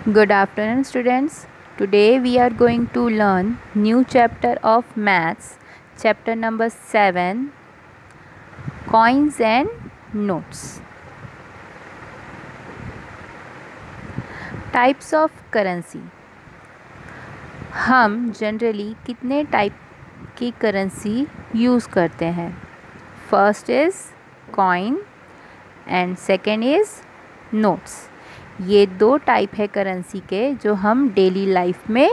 Good afternoon, students. Today we are going to learn new chapter of maths, chapter number 7, coins and notes. Types of currency. हम generally कितने type की currency use करते हैं? First is coin and second is notes. ये दो type है currency के जो हम डेली लाइफ में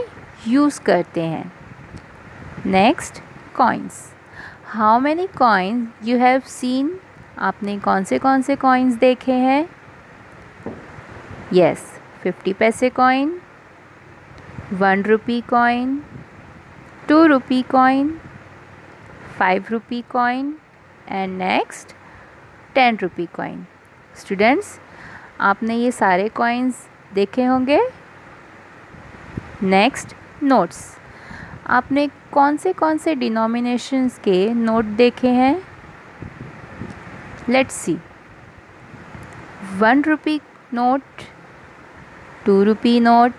यूज़ करते हैं. Next, coins. How many coins you have seen? आपने कौन से कॉइन्स देखे हैं? यस, 50 पैसे coin, 1 rupee coin, 2 rupee coin, 5 rupee coin and next 10 rupee coin. Students, आपने ये सारे कॉइन्स देखे होंगे. Next, notes. आपने कौन से डिनोमिनेशंस के नोट देखे हैं? Let's see. 1 rupee note, 2 rupee note,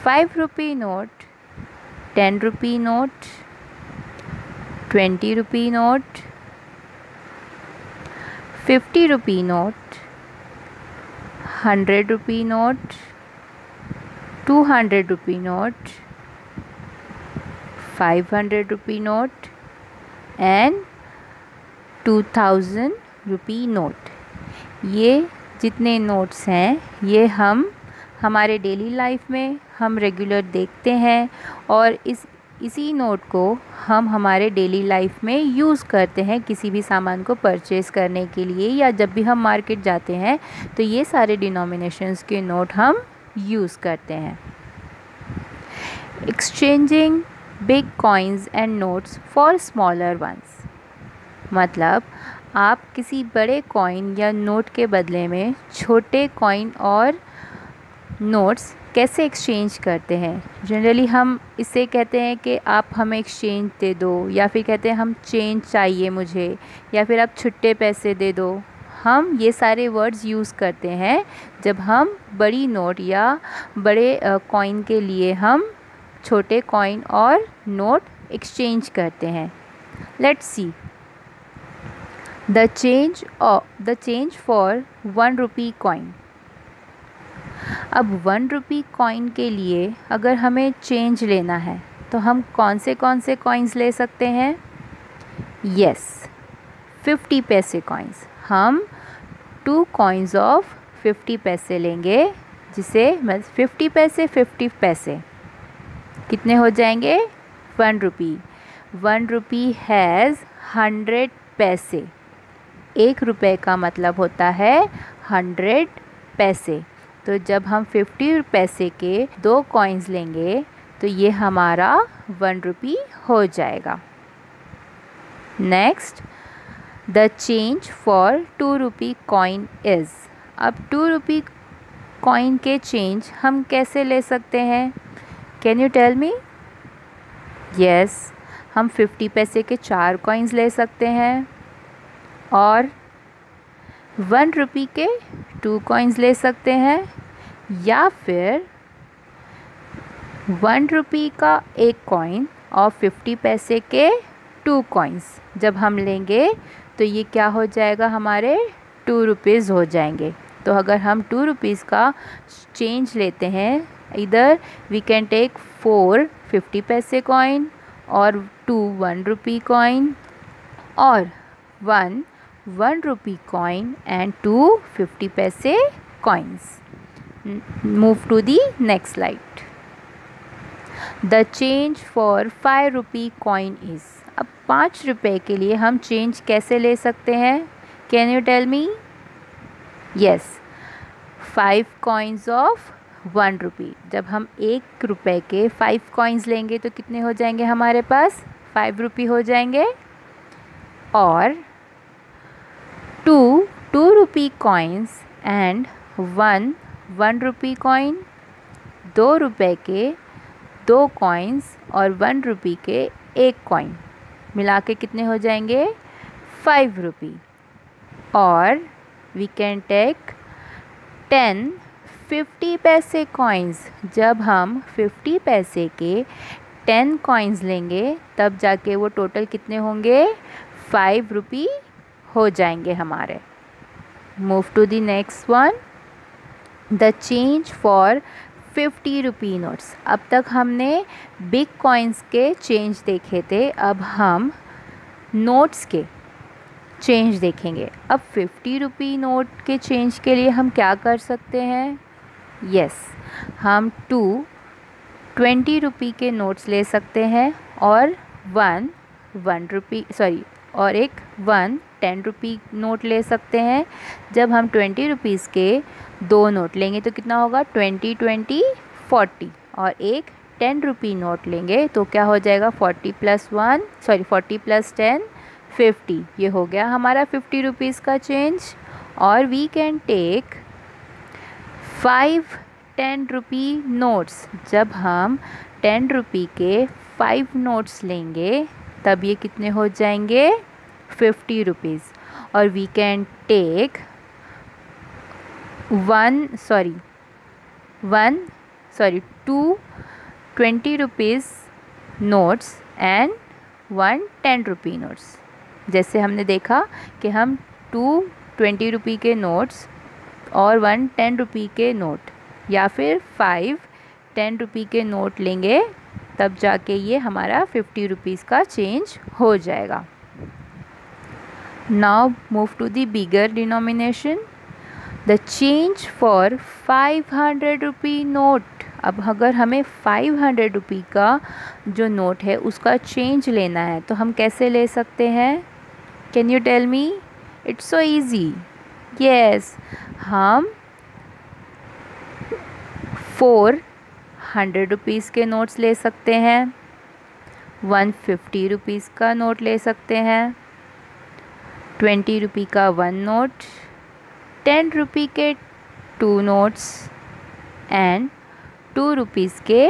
5 rupee note, 10 rupee note, 20 rupee note, 50 rupee note, 100 rupee note, 200 rupee note, 500 rupee note and 2000 rupee note. ये जितने नोट्स हैं ये हम हमारे डेली लाइफ में हम रेगुलर देखते हैं और इसी नोट को हम हमारे डेली लाइफ में यूज़ करते हैं किसी भी सामान को परचेज़ करने के लिए, या जब भी हम मार्केट जाते हैं तो ये सारे डिनोमिनेशंस के नोट हम यूज़ करते हैं. Exchanging big coins and notes for smaller once. मतलब आप किसी बड़े कॉइन या नोट के बदले में छोटे कॉइन और नोट्स कैसे एक्सचेंज करते हैं? जनरली हम इसे कहते हैं कि आप हमें एक्सचेंज दे दो, या फिर कहते हैं हम चेंज चाहिए मुझे, या फिर आप छुट्टे पैसे दे दो. हम ये सारे वर्ड्स यूज़ करते हैं जब हम बड़ी नोट या बड़े कॉइन के लिए हम छोटे कॉइन और नोट एक्सचेंज करते हैं. Let's see. The change for 1 rupee coin. अब 1 रुपी कॉइन के लिए अगर हमें चेंज लेना है तो हम कौन से कॉइन्स ले सकते हैं? यस, 50 पैसे कॉइन्स. हम 2 कॉइन्स ऑफ 50 पैसे लेंगे, जिसे 50 पैसे 50 पैसे कितने हो जाएंगे? 1 रुपी. 1 रुपी हैज़ 100 पैसे. 1 रुपये का मतलब होता है 100 पैसे. तो जब हम 50 पैसे के 2 कॉइन्स लेंगे तो ये हमारा 1 रुपी हो जाएगा. Next, the change for 2 rupee coin is. अब 2 रुपी कॉइन के चेंज हम कैसे ले सकते हैं? Can you tell me? Yes, हम 50 पैसे के 4 कॉइन्स ले सकते हैं और 1 रुपी के 2 कॉइन्स ले सकते हैं, या फिर 1 रुपी का 1 कॉइन और 50 पैसे के 2 कॉइन्स जब हम लेंगे तो ये क्या हो जाएगा? हमारे 2 रुपीज़ हो जाएंगे. तो अगर हम 2 रुपीज़ का चेंज लेते हैं, इधर वी कैन टेक 4 50 पैसे कॉइन और 2 1 रुपी कॉइन और 1 रुपी कॉइन एंड 2 50 पैसे coins. Move to the next slide. The change for 5 rupee coin is. अब 5 रुपये के लिए हम चेंज कैसे ले सकते हैं? Can you tell me? Yes, 5 coins of 1 रुपी. जब हम 1 रुपये के 5 coins लेंगे तो कितने हो जाएंगे हमारे पास? 5 रुपी हो जाएंगे. और 2 rupee coins and 1 rupee coin, 2 रुपये के 2 कॉइन्स और 1 रुपी के 1 कॉइन मिला के कितने हो जाएंगे? 5 रुपी. और वी कैन टेक 10 50 पैसे कॉइन्स, जब हम 50 पैसे के 10 कॉइन्स लेंगे तब जाके वो टोटल कितने होंगे, 5 रुपी हो जाएंगे हमारे। Move to the next one, the change for 50 rupee notes. अब तक हमने बिग कॉइन्स के चेंज देखे थे, अब हम नोट्स के चेंज देखेंगे। अब 50 रुपी नोट के चेंज के लिए हम क्या कर सकते हैं, हम 2 20 रुपी के नोट्स ले सकते हैं और 1 रुपी और एक 1 10 रुपी नोट ले सकते हैं। जब हम 20 रुपीज़ के 2 नोट लेंगे तो कितना होगा, 20 20 40, और एक 10 रुपी नोट लेंगे तो क्या हो जाएगा, 40 + 10 50। ये हो गया हमारा 50 रुपीज़ का चेंज। और we can take 5 10 rupee notes. जब हम 10 रुपी के 5 नोट्स लेंगे तब ये कितने हो जाएंगे, 50 रुपीज़। और we can take 2 20 rupees notes and 1 10 rupee notes. जैसे हमने देखा कि हम 2 20 रुपी के नोट्स और 1 10 रुपी के नोट या फिर 5 10 रुपी के नोट लेंगे तब जाके ये हमारा 50 रुपीज़ का चेंज हो जाएगा। Now move to the bigger denomination, the change for 500 rupee note. अब अगर हमें 500 रुपी का जो नोट है उसका चेंज लेना है तो हम कैसे ले सकते हैं, can you tell me? It's so easy. Yes, हम 4 100 रुपीज़ के नोट्स ले सकते हैं, 150 रुपीज़ का नोट ले सकते हैं, 20 रुपी का 1 नोट, 10 रुपी के 2 नोट्स एंड 2 रुपीज़ के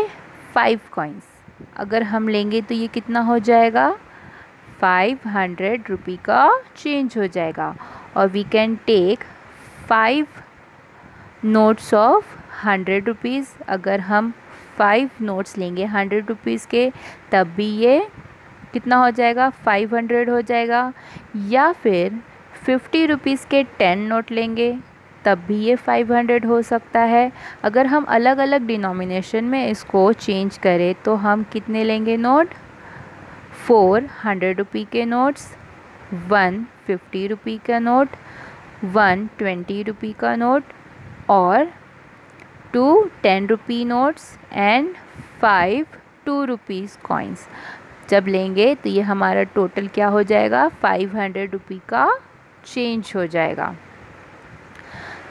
5 कॉइन्स। अगर हम लेंगे तो ये कितना हो जाएगा, 500 रुपी का चेंज हो जाएगा। और we can take 5 notes of 100 rupees. अगर हम 5 नोट्स लेंगे 100 रुपीज़ के तब भी ये कितना हो जाएगा, 500 हो जाएगा। या फिर 50 रुपीज़ के 10 नोट लेंगे तब भी ये 500 हो सकता है। अगर हम अलग अलग डिनोमिनेशन में इसको चेंज करें तो हम कितने लेंगे नोट, 4 100 रुपी के नोट्स, 1 50 रुपी का नोट, 1 20 रुपी का नोट और 2 10 rupee notes and 5 2 rupees coins. जब लेंगे तो ये हमारा टोटल क्या हो जाएगा, 500 रुपी का चेंज हो जाएगा।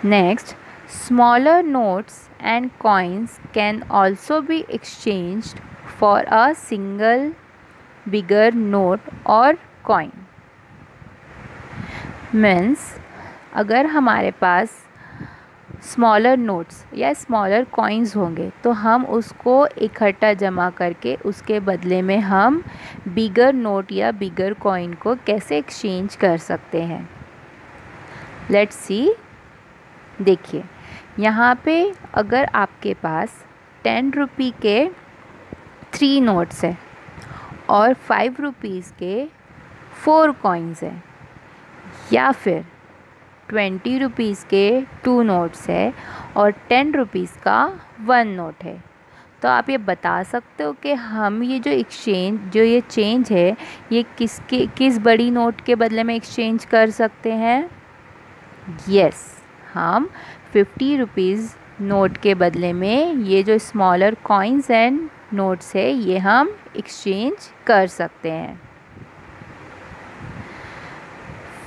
Next, smaller notes and coins can also be exchanged for a single bigger note और कॉइन। मीन्स अगर हमारे पास स्मॉलर नोट्स या स्मॉलर कॉइन्स होंगे तो हम उसको इकट्ठा जमा करके उसके बदले में हम बिगर नोट या बिगर कॉइन को कैसे एक्सचेंज कर सकते हैं। लेट्स सी, देखिए यहाँ पे अगर आपके पास 10 रुपी के 3 नोट्स है और 5 रुपीज़ के 4 कॉइन्स हैं, या फिर 20 रुपीज़ के 2 नोट्स है और 10 रुपीज़ का 1 नोट है, तो आप ये बता सकते हो कि हम ये जो चेंज है ये किस बड़ी नोट के बदले में एक्सचेंज कर सकते हैं। यस, हम 50 रुपीज़ नोट के बदले में ये जो स्मॉलर कॉइन्स एंड नोट्स है ये हम एक्सचेंज कर सकते हैं।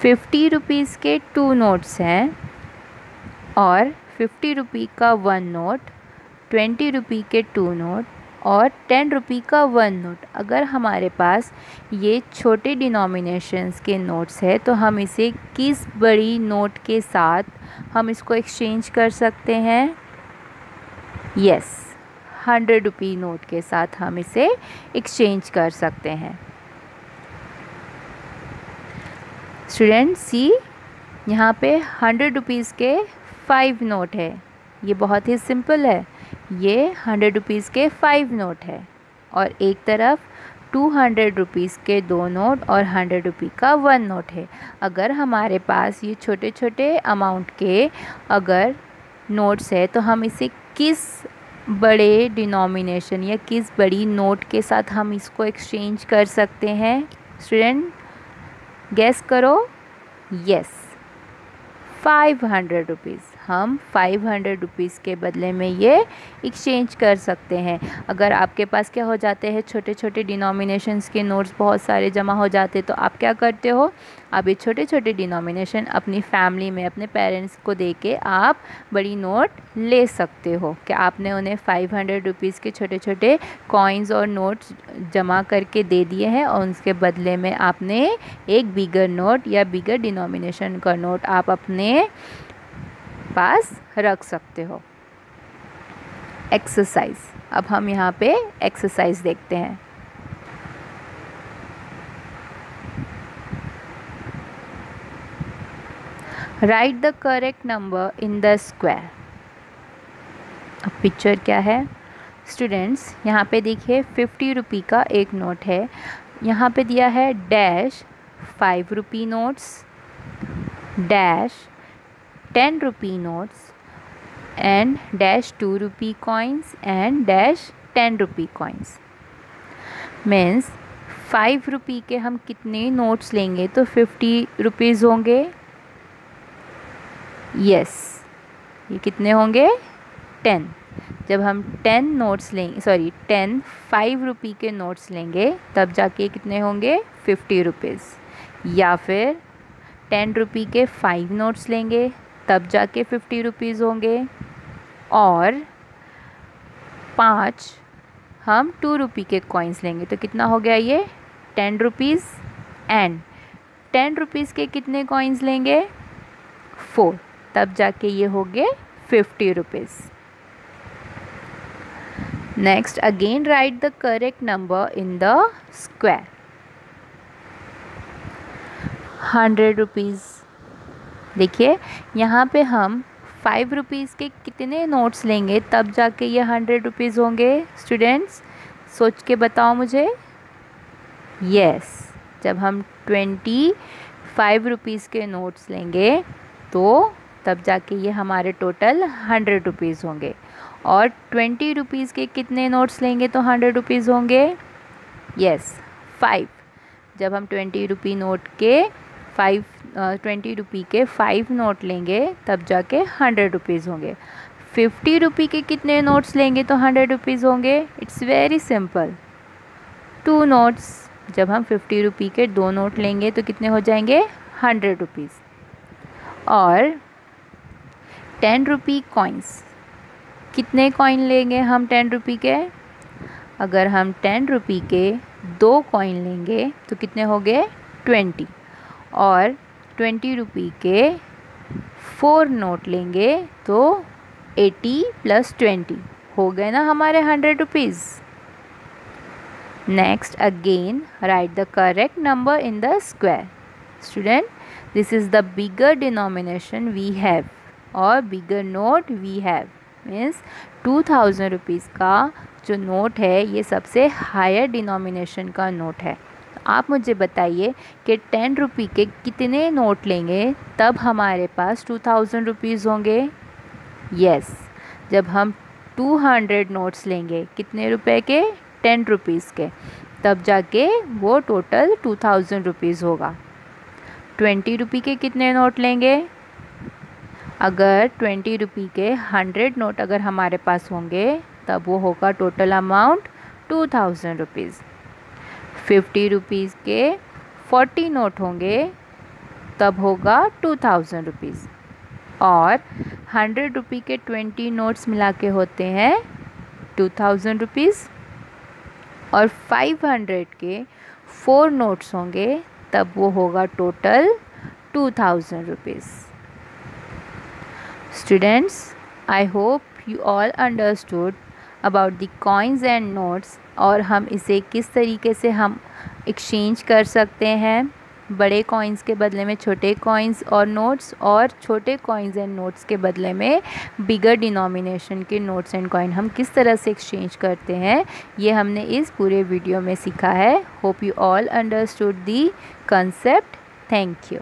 50 रुपीज़ के 2 नोट्स हैं और 50 रुपी का 1 नोट, 20 रुपी के 2 नोट और 10 रुपी का 1 नोट। अगर हमारे पास ये छोटे डिनोमिनेशंस के नोट्स है तो हम इसे किस बड़ी नोट के साथ हम इसको एक्सचेंज कर सकते हैं। यस, 100 रुपी नोट के साथ हम इसे एक्सचेंज कर सकते हैं। स्टूडेंट सी, यहाँ पे 100 रुपीज़ के 5 नोट है, ये बहुत ही सिंपल है। ये 100 रुपीज़ के 5 नोट है और एक तरफ 200 रुपीज़ के 2 नोट और 100 रुपये का 1 नोट है। अगर हमारे पास ये छोटे छोटे अमाउंट के अगर नोट्स है तो हम इसे किस बड़े डिनोमिनेशन या किस बड़ी नोट के साथ हम इसको एक्सचेंज कर सकते हैं? स्टूडेंट गेस करो। Yes, 500 rupees. हम 500 रुपीज़ के बदले में ये एक्सचेंज कर सकते हैं। अगर आपके पास क्या हो जाते हैं, छोटे छोटे डिनोमिनेशंस के नोट्स बहुत सारे जमा हो जाते तो आप क्या करते हो, आप ये छोटे छोटे डिनोमिनेशन अपनी फैमिली में अपने पेरेंट्स को दे के आप बड़ी नोट ले सकते हो। कि आपने उन्हें 500 रुपीज़ के छोटे छोटे कॉइन्स और नोट्स जमा करके दे दिए हैं और उसके बदले में आपने एक बिगर नोट या बिगर डिनोमिनेशन का नोट आप अपने पास रख सकते हो। एक्सरसाइज, अब हम यहाँ पे एक्सरसाइज देखते हैं। Right the correct number in the square. अब पिक्चर क्या है स्टूडेंट्स, यहाँ पे देखिए 50 रुपये का एक नोट है। यहाँ पे दिया है डैश 5 रुपये नोट्स, डैश 10 रुपये नोट्स एंड डैश 2 रुपये कॉइन्स एंड डैश 10 रुपये कॉइन्स। मीन्स 5 रुपये के हम कितने नोट्स लेंगे तो 50 रुपीज़ होंगे। यस, ये कितने होंगे 10। जब हम 10 नोट्स लेंगे 10 5 रुपये के नोट्स लेंगे तब जाके कितने होंगे 50 रुपीज़। या फिर 10 रुपये के 5 नोट्स लेंगे तब जाके 50 रुपीज़ होंगे। और 5 हम 2 रुपये के कॉइन्स लेंगे तो कितना हो गया ये 10 रुपीज़। एंड 10 रुपीज़ के कितने कॉइन्स लेंगे 4, तब जाके ये हो गए 50 rupees. Next again write the correct number in the square. 100 rupees. देखिए यहाँ पे हम 5 रुपीज़ के कितने नोट्स लेंगे तब जाके ये 100 रुपीज़ होंगे। स्टूडेंट्स सोच के बताओ मुझे। यस, जब हम 25 रुपीज़ के नोट्स लेंगे तो तब जाके ये हमारे टोटल 100 रुपीज़ होंगे। और 20 रुपीज़ के कितने नोट्स लेंगे तो 100 रुपीज़ होंगे। यस, 5। जब हम 20 रुपये नोट के 20 रुपये के 5 नोट लेंगे तब जाके 100 रुपीज़ होंगे। 50 रुपये के कितने नोट्स लेंगे तो 100 रुपीज़ होंगे। It's very simple, 2 notes. जब हम 50 रुपये के 2 नोट लेंगे तो कितने हो जाएंगे 100 रुपीज़। और 10 रुपये कॉइन्स, कितने कॉइन लेंगे हम 10 रुपये के। अगर हम 10 रुपये के 2 कॉइन लेंगे तो कितने हो गए 20। और 20 रुपये के 4 नोट लेंगे तो 80 + 20 हो गए ना हमारे 100 rupees. Next again write the correct number in the square. Student this is the bigger denomination we have or bigger note we have. Means 2000 rupees का जो नोट है ये सबसे हायर डिनोमिनेशन का नोट है। आप मुझे बताइए कि 10 रुपये के कितने नोट लेंगे तब हमारे पास 2000 रुपीज़ होंगे। यस, जब हम 200 नोट्स लेंगे कितने रुपए के 10 रुपीज़ के तब जाके वो टोटल 2000 रुपीज़ होगा। 20 रुपये के कितने नोट लेंगे। अगर 20 रुपये के 100 नोट अगर हमारे पास होंगे तब वो होगा टोटल अमाउंट 2000 रुपीज़। 50 रुपीज़ के 40 नोट होंगे तब होगा 2000 रुपीज़। और 100 रुपये के 20 नोट्स मिला के होते हैं 2000 रुपीज़। और 500 के 4 नोट्स होंगे तब वो होगा total 2000 rupees. Students, I hope you all understood about the coins and notes और हम इसे किस तरीके से हम एक्सचेंज कर सकते हैं। बड़े कॉइन्स के बदले में छोटे कॉइन्स और नोट्स, और छोटे कॉइन्स एंड नोट्स के बदले में बिगर डिनोमिनेशन के नोट्स एंड कॉइन हम किस तरह से एक्सचेंज करते हैं, ये हमने इस पूरे वीडियो में सीखा है। Hope you all understood the concept. Thank you.